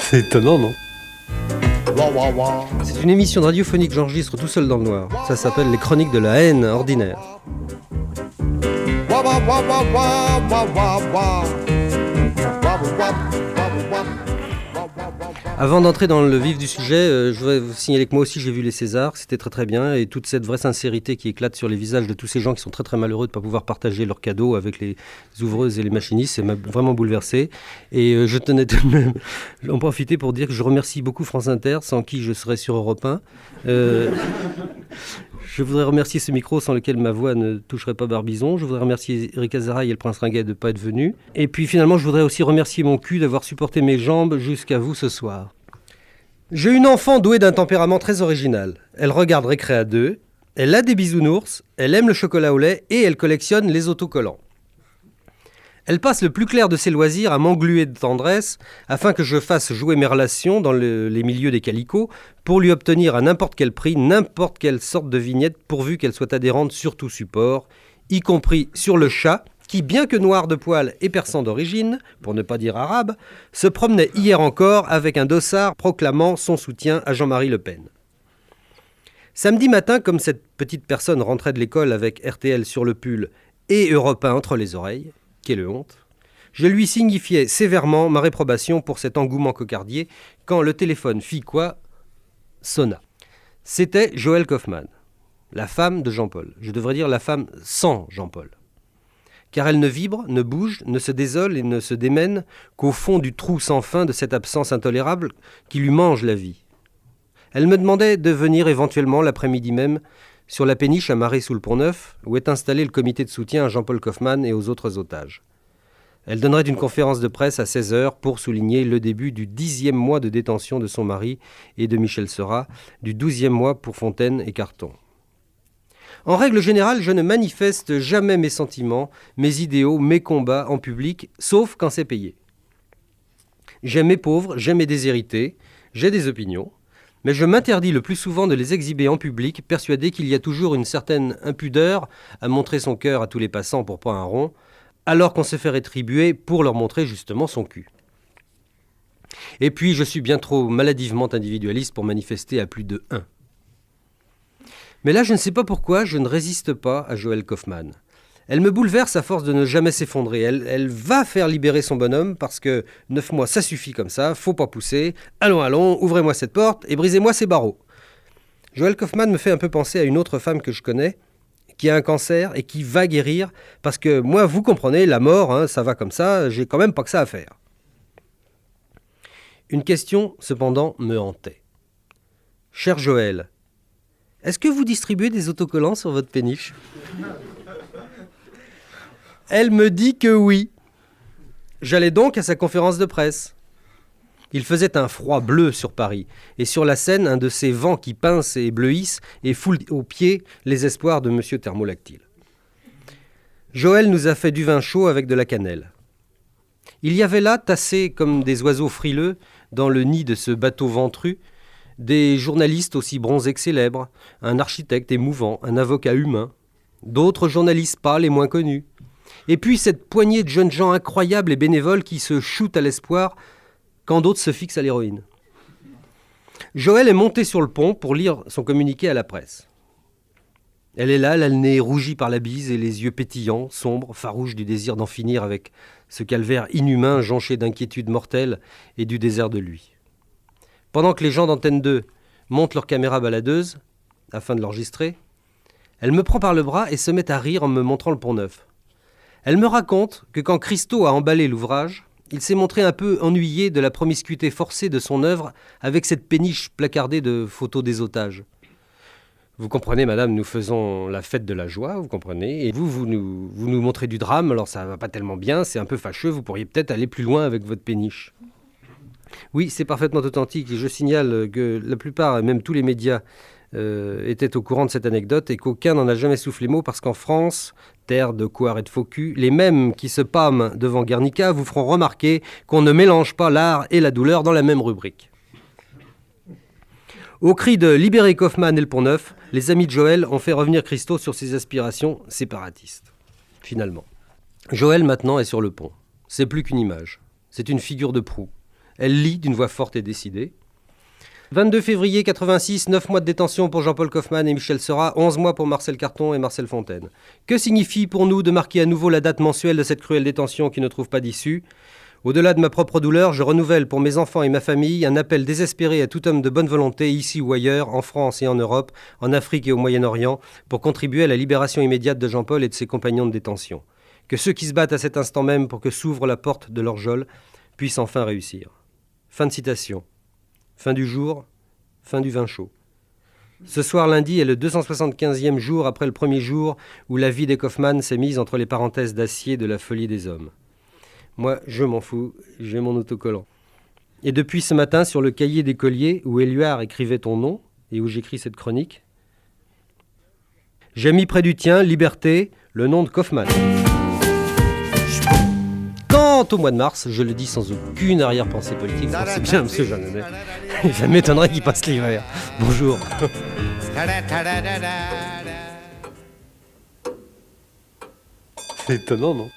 C'est étonnant, non? C'est une émission de radiophonique que j'enregistre tout seul dans le noir. Ça s'appelle Les Chroniques de la haine ordinaire. Avant d'entrer dans le vif du sujet, je voudrais vous signaler que moi aussi j'ai vu les Césars, c'était très très bien, et toute cette vraie sincérité qui éclate sur les visages de tous ces gens qui sont très très malheureux de ne pas pouvoir partager leurs cadeaux avec les ouvreuses et les machinistes, ça m'a vraiment bouleversé. Et je tenais de en profiter pour dire que je remercie beaucoup France Inter, sans qui je serais sur Europe 1. Je voudrais remercier ce micro sans lequel ma voix ne toucherait pas Barbizon. Je voudrais remercier Eric Azaraï et le Prince Ringuet de ne pas être venus. Et puis finalement, je voudrais aussi remercier mon cul d'avoir supporté mes jambes jusqu'à vous ce soir. J'ai une enfant douée d'un tempérament très original. Elle regarde Récré à 2, elle a des bisounours, elle aime le chocolat au lait et elle collectionne les autocollants. Elle passe le plus clair de ses loisirs à m'engluer de tendresse afin que je fasse jouer mes relations dans les milieux des calicots pour lui obtenir à n'importe quel prix, n'importe quelle sorte de vignette pourvu qu'elle soit adhérente sur tout support, y compris sur le chat qui, bien que noir de poil et persan d'origine, pour ne pas dire arabe, se promenait hier encore avec un dossard proclamant son soutien à Jean-Marie Le Pen. Samedi matin, comme cette petite personne rentrait de l'école avec RTL sur le pull et Europe 1 entre les oreilles, quelle honte, je lui signifiais sévèrement ma réprobation pour cet engouement cocardier quand le téléphone fit quoi sonna. C'était Joëlle Kaufmann, la femme de Jean-Paul. Je devrais dire la femme sans Jean-Paul. Car elle ne vibre, ne bouge, ne se désole et ne se démène qu'au fond du trou sans fin de cette absence intolérable qui lui mange la vie. Elle me demandait de venir éventuellement l'après-midi même sur la péniche amarrée sous le Pont-Neuf, où est installé le comité de soutien à Jean-Paul Kaufmann et aux autres otages. Elle donnerait une conférence de presse à 16h pour souligner le début du 10e mois de détention de son mari et de Michel Seurat, du 12e mois pour Fontaine et Carton. En règle générale, je ne manifeste jamais mes sentiments, mes idéaux, mes combats en public, sauf quand c'est payé. J'aime mes pauvres, j'aime mes déshérités, j'ai des opinions, mais je m'interdis le plus souvent de les exhiber en public, persuadé qu'il y a toujours une certaine impudeur à montrer son cœur à tous les passants pour pas un rond, alors qu'on se fait rétribuer pour leur montrer justement son cul. Et puis, je suis bien trop maladivement individualiste pour manifester à plus de 1. Mais là, je ne sais pas pourquoi, je ne résiste pas à Joëlle Kaufmann. Elle me bouleverse à force de ne jamais s'effondrer. Elle va faire libérer son bonhomme parce que 9 mois, ça suffit comme ça, faut pas pousser. Allons, ouvrez-moi cette porte et brisez-moi ces barreaux. Joëlle Kaufmann me fait un peu penser à une autre femme que je connais, qui a un cancer et qui va guérir, parce que moi, vous comprenez, la mort, ça va comme ça, j'ai quand même pas que ça à faire. Une question, cependant, me hantait. Cher Joëlle, est-ce que vous distribuez des autocollants sur votre péniche ? Elle me dit que oui. J'allais donc à sa conférence de presse. Il faisait un froid bleu sur Paris, et sur la Seine, un de ces vents qui pincent et bleuissent et foulent aux pieds les espoirs de Monsieur Thermolactyle. Joëlle nous a fait du vin chaud avec de la cannelle. Il y avait là, tassés comme des oiseaux frileux, dans le nid de ce bateau ventru, des journalistes aussi bronzés que célèbres, un architecte émouvant, un avocat humain, d'autres journalistes pâles et moins connus. Et puis cette poignée de jeunes gens incroyables et bénévoles qui se shootent à l'espoir quand d'autres se fixent à l'héroïne. Joëlle est montée sur le pont pour lire son communiqué à la presse. Elle est là, elle a le nez rougi par la bise et les yeux pétillants, sombres, farouches du désir d'en finir avec ce calvaire inhumain jonché d'inquiétude mortelle et du désert de lui. Pendant que les gens d'Antenne 2 montent leur caméra baladeuse afin de l'enregistrer, elle me prend par le bras et se met à rire en me montrant le Pont-Neuf. Elle me raconte que quand Christo a emballé l'ouvrage, il s'est montré un peu ennuyé de la promiscuité forcée de son œuvre avec cette péniche placardée de photos des otages. Vous comprenez, madame, nous faisons la fête de la joie, vous comprenez, et vous nous montrez du drame, alors ça va pas tellement bien, c'est un peu fâcheux, vous pourriez peut-être aller plus loin avec votre péniche. Oui, c'est parfaitement authentique, et je signale que la plupart, même tous les médias, étaient au courant de cette anecdote et qu'aucun n'en a jamais soufflé mot parce qu'en France, terre de couards et de faux culs, les mêmes qui se pâment devant Guernica vous feront remarquer qu'on ne mélange pas l'art et la douleur dans la même rubrique. Au cri de « Libérer Kaufmann et le Pont-Neuf », les amis de Joëlle ont fait revenir Christo sur ses aspirations séparatistes. Finalement. Joëlle maintenant est sur le pont. C'est plus qu'une image. C'est une figure de proue. Elle lit d'une voix forte et décidée. 22 février 86, 9 mois de détention pour Jean-Paul Kaufmann et Michel Seurat, 11 mois pour Marcel Carton et Marcel Fontaine. Que signifie pour nous de marquer à nouveau la date mensuelle de cette cruelle détention qui ne trouve pas d'issue ? Au-delà de ma propre douleur, je renouvelle pour mes enfants et ma famille un appel désespéré à tout homme de bonne volonté, ici ou ailleurs, en France et en Europe, en Afrique et au Moyen-Orient, pour contribuer à la libération immédiate de Jean-Paul et de ses compagnons de détention. Que ceux qui se battent à cet instant même pour que s'ouvre la porte de leur geôle puissent enfin réussir. Fin de citation. Fin du jour, fin du vin chaud. Ce soir lundi est le 275e jour après le premier jour où la vie des Kaufmann s'est mise entre les parenthèses d'acier de la folie des hommes. Moi, je m'en fous, j'ai mon autocollant. Et depuis ce matin, sur le cahier d'écolier où Éluard écrivait ton nom et où j'écris cette chronique, j'ai mis près du tien, Liberté, le nom de Kaufmann. Quant au mois de mars, je le dis sans aucune arrière-pensée politique, c'est bien M. Jeanneney. Ça m'étonnerait qu'il passe l'hiver. Bonjour. C'est étonnant, non ?